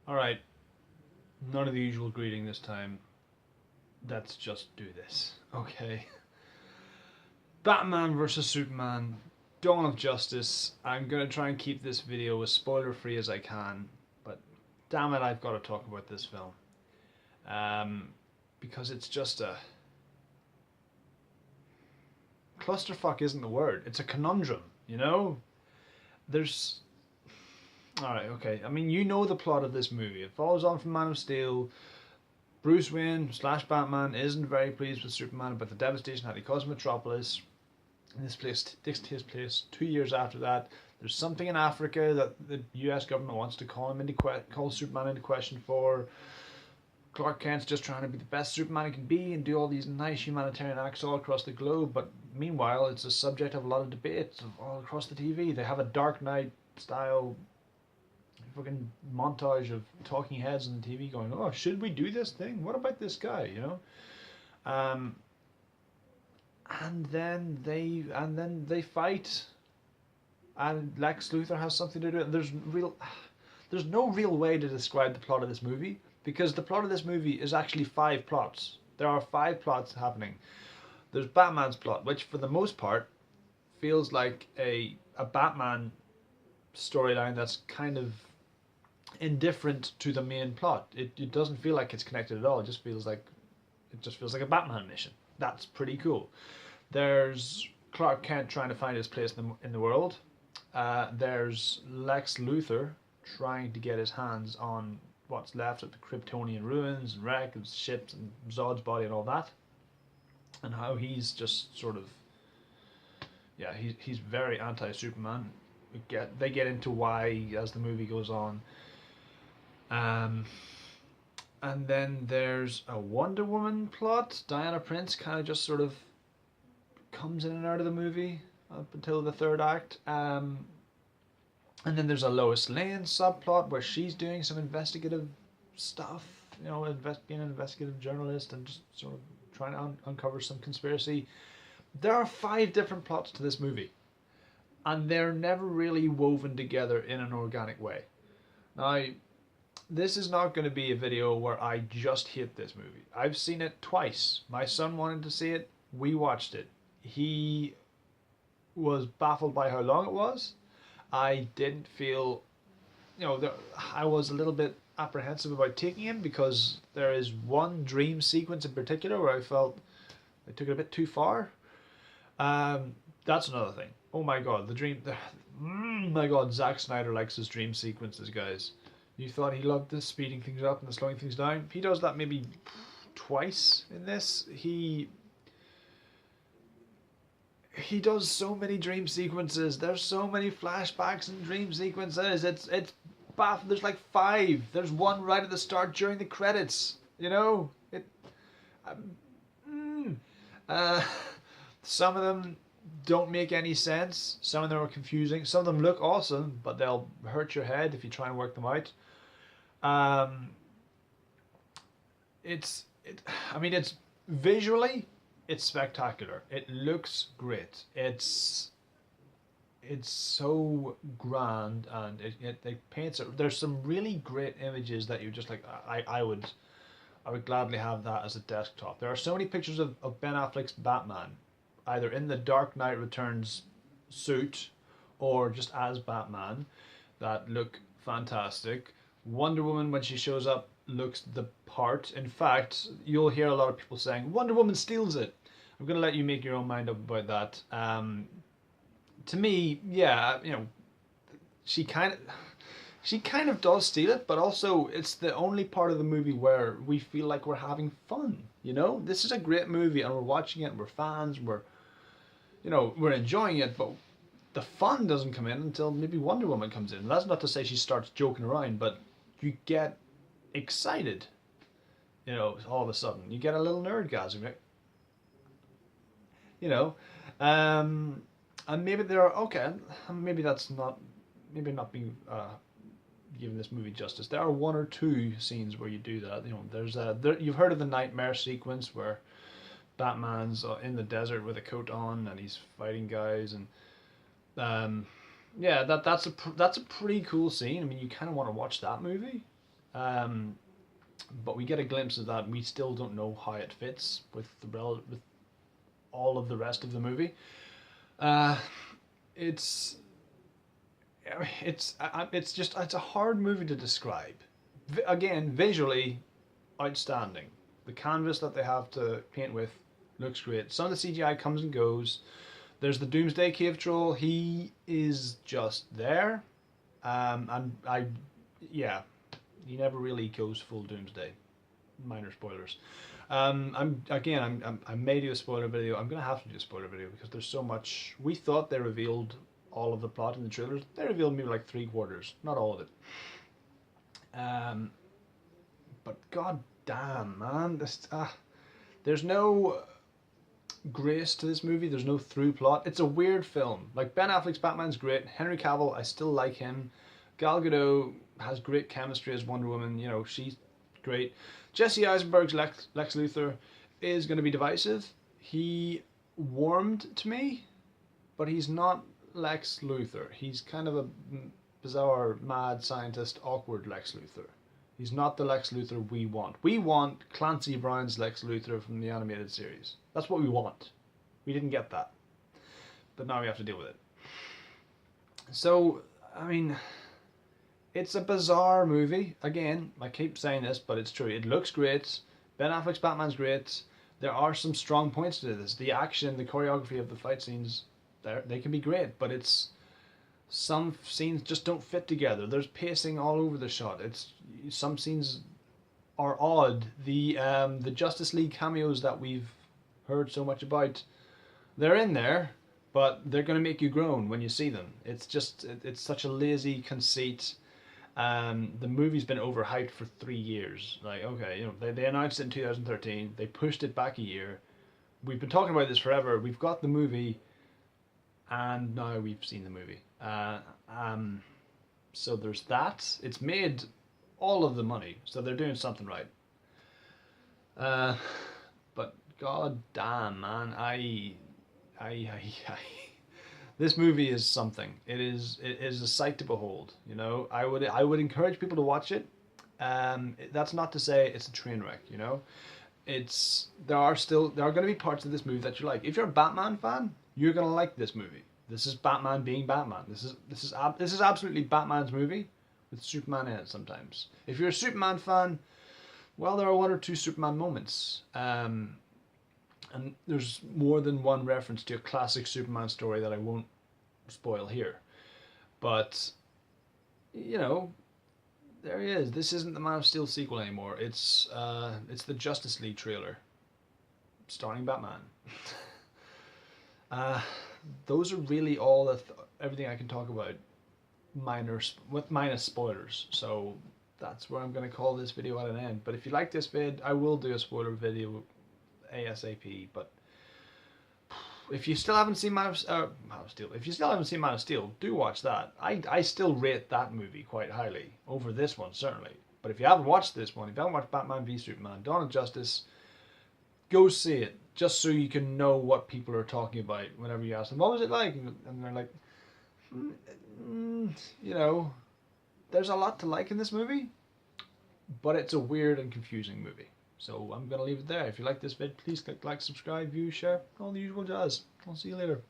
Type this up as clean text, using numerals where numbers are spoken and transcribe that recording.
Alright, none of the usual greeting this time. Let's just do this. Okay. Batman vs Superman, Dawn of Justice. I'm going to try and keep this video as spoiler free as I can, but damn it, I've got to talk about this film. Because it's just a. Clusterfuck isn't the word, it's a conundrum, you know? There's. Alright, okay. I mean, you know the plot of this movie. It follows on from Man of Steel. Bruce Wayne slash Batman isn't very pleased with Superman about the devastation that he caused Metropolis. This takes place 2 years after that. There's something in Africa that the U.S. government wants to call Superman into question for. Clark Kent's just trying to be the best Superman he can be and do all these nice humanitarian acts all across the globe. But meanwhile, it's a subject of a lot of debate all across the TV. They have a Dark Knight style fucking montage of talking heads on the TV going, "Oh, should we do this thing? What about this guy?" You know. Um, and then they fight, and Lex Luthor has something to do. And there's no real way to describe the plot of this movie because the plot of this movie is actually five plots. There are five plots happening. There's Batman's plot, which for the most part feels like a Batman storyline that's kind of indifferent to the main plot. It doesn't feel like it's connected at all. It just feels like a Batman mission. That's pretty cool. There's Clark Kent trying to find his place in the world. There's Lex Luthor trying to get his hands on what's left of the Kryptonian ruins and wreck of ships and Zod's body and all that, and how he's just sort of, yeah, he's very anti-Superman. They get into why as the movie goes on. Um, and then there's a Wonder Woman plot. Diana Prince kind of just sort of comes in and out of the movie up until the third act. And then there's a Lois Lane subplot where she's doing some investigative stuff, being an investigative journalist and just sort of trying to uncover some conspiracy. There are five different plots to this movie, and they're never really woven together in an organic way. Now, this is not going to be a video where I just hate this movie. I've seen it twice. My son wanted to see it. We watched it. He was baffled by how long it was. I didn't feel, I was a little bit apprehensive about taking him because there is one dream sequence in particular where I felt they took it a bit too far. That's another thing. Oh my god, my god, Zack Snyder likes his dream sequences, guys. You thought he loved the speeding things up and the slowing things down? He does that maybe twice in this. He does so many dream sequences. There's so many flashbacks and dream sequences. It's baffling. There's like five. There's one right at the start during the credits. Uh, some of them don't make any sense. Some of them are confusing. Some of them look awesome, but they'll hurt your head if you try and work them out. It's visually, it's spectacular. It looks great. It's so grand, and it paints it. There's some really great images that you just like. I would gladly have that as a desktop. There are so many pictures of Ben Affleck's Batman, either in the Dark Knight Returns suit or just as Batman, that look fantastic. Wonder Woman, when she shows up, looks the part. In fact, you'll hear a lot of people saying Wonder Woman steals it. I'm going to let you make your own mind up about that. To me, yeah, she kind of does steal it, but also it's the only part of the movie where we feel like we're having fun. This is a great movie, and we're watching it, and we're fans, and we're enjoying it, but the fun doesn't come in until maybe Wonder Woman comes in. And that's not to say she starts joking around, but you get excited, all of a sudden. You get a little nerdgasm, right? And maybe there are, okay, maybe that's not, maybe not being giving this movie justice. There are one or two scenes where you do that. You've heard of the nightmare sequence where Batman's in the desert with a coat on and he's fighting guys, and yeah, that's a pretty cool scene. I mean, you kind of want to watch that movie. But we get a glimpse of that, and we still don't know how it fits with with all of the rest of the movie. Uh, it's it's a hard movie to describe. Again, visually outstanding. The canvas that they have to paint with looks great. Some of the CGI comes and goes. There's the Doomsday Cave Troll. He is just there, and yeah, he never really goes full Doomsday. Minor spoilers. I may do a spoiler video. I'm gonna have to do a spoiler video because there's so much. We thought they revealed all of the plot in the trailers. They revealed maybe like 3/4, not all of it. But god damn, man, there's no grace to this movie. There's no through plot. It's a weird film. Like, Ben Affleck's Batman's great. Henry Cavill, I still like him. Gal Gadot has great chemistry as Wonder Woman. You know, she's great. Jesse Eisenberg's Lex Luthor is going to be divisive. He warmed to me, but he's not Lex Luthor. He's kind of a bizarre, mad scientist, awkward Lex Luthor. He's not the Lex Luthor we want. We want Clancy Brown's Lex Luthor from the animated series. That's what we want. We didn't get that. But now we have to deal with it. So, I mean, it's a bizarre movie. Again, I keep saying this, but it's true. It looks great. Ben Affleck's Batman's great. There are some strong points to this. The action, the choreography of the fight scenes, they can be great, but it's some scenes just don't fit together. There's pacing all over the shot. Some scenes are odd. The Justice League cameos that we've heard so much about, they're in there, but they're going to make you groan when you see them. It's such a lazy conceit. The movie's been overhyped for 3 years. Like, okay, you know, they announced it in 2013. They pushed it back a year. We've been talking about this forever. We've got the movie, and now we've seen the movie. So there's that. It's made all of the money, so they're doing something right. But god damn, man, I this movie is something. It is a sight to behold. You know, I would encourage people to watch it. That's not to say it's a train wreck. You know, there are going to be parts of this movie that you like. If you're a Batman fan, you're going to like this movie. This is Batman being Batman. This is absolutely Batman's movie with Superman in it sometimes. If you're a Superman fan, well, there are 1 or 2 Superman moments. And there's more than one reference to a classic Superman story that I won't spoil here. But, you know, there he is. This isn't the Man of Steel sequel anymore. It's the Justice League trailer starring Batman. Those are really all everything I can talk about, minus spoilers. So that's where I'm going to call this video at an end. But if you like this vid, I will do a spoiler video ASAP. But if you still haven't seen Man of Steel, if you still haven't seen Man of Steel, do watch that. I still rate that movie quite highly over this one, certainly. But if you haven't watched this one, if you haven't watched Batman v Superman: Dawn of Justice, go see it, just so you can know what people are talking about whenever you ask them, what was it like? And they're like, you know, there's a lot to like in this movie, but it's a weird and confusing movie. So I'm going to leave it there. If you like this vid, please click like, subscribe, view, share, all the usual jazz. I'll see you later.